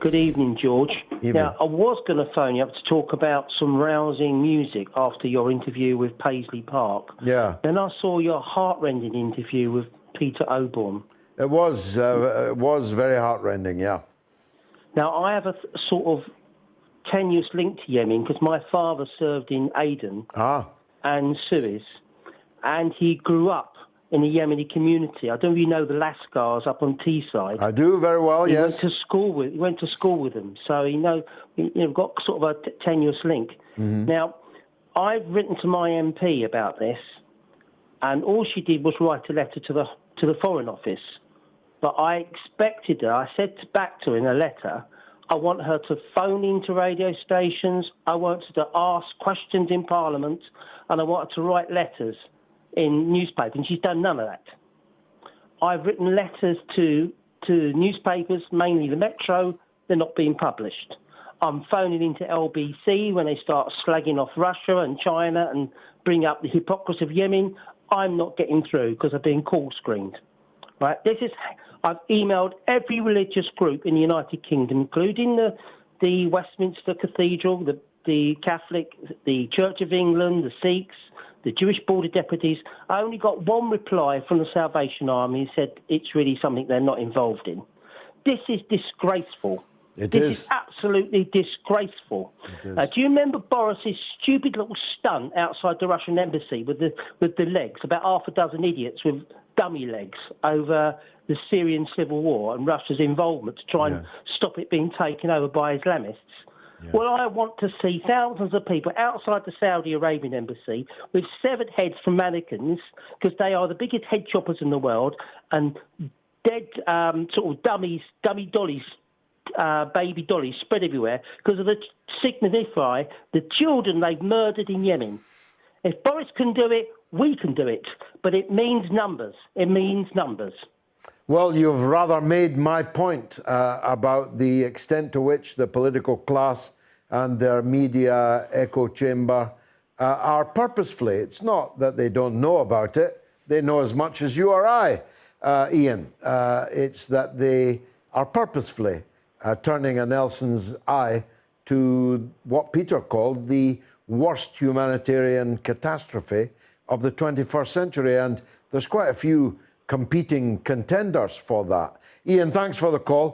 Good evening, George. Evening. Now, I was going to phone you up to talk about some rousing music after your interview with Paisley Park. Yeah. Then I saw your heart-rending interview with Peter Oborne. It was very heartrending, yeah. Now, I have a sort of tenuous link to Yemen because my father served in Aden and Suez, and he grew up in the Yemeni community. I don't know if you know the Lascars up on Teesside. I do very well, He yes. went to school with them, so you've got sort of a tenuous link. Mm-hmm. Now, I've written to my MP about this, and all she did was write a letter to the Foreign Office. But I expected her. I said back to her in a letter, I want her to phone into radio stations. I want her to ask questions in Parliament, and I want her to write letters in newspapers, and she's done none of that. I've written letters to newspapers, mainly the Metro. They're not being published. I'm phoning into LBC when they start slagging off Russia and China and bring up the hypocrisy of Yemen. I'm not getting through because I've been call screened. Right? I've emailed every religious group in the United Kingdom, including the Westminster Cathedral, the Catholic, the Church of England, the Sikhs, the Jewish border deputies. I only got one reply from the Salvation Army who said it's really something they're not involved in. This is disgraceful. This is absolutely disgraceful. Do you remember Boris's stupid little stunt outside the Russian embassy with the legs, about half a dozen idiots with dummy legs over the Syrian civil war and Russia's involvement to try and stop it being taken over by Islamists? Yes. Well, I want to see thousands of people outside the Saudi Arabian embassy with severed heads from mannequins, because they are the biggest head choppers in the world, and dead sort of dummy dollies, baby dollies spread everywhere because of the signify the children they've murdered in Yemen. If Boris can do it, we can do it. But it means numbers. It means numbers. Well, you've rather made my point about the extent to which the political class and their media echo chamber are purposefully. It's not that they don't know about it. They know as much as you or I, Ian. It's that they are purposefully turning a Nelson's eye to what Peter called the worst humanitarian catastrophe of the 21st century. And there's quite a few competing contenders for that. Ian, thanks for the call.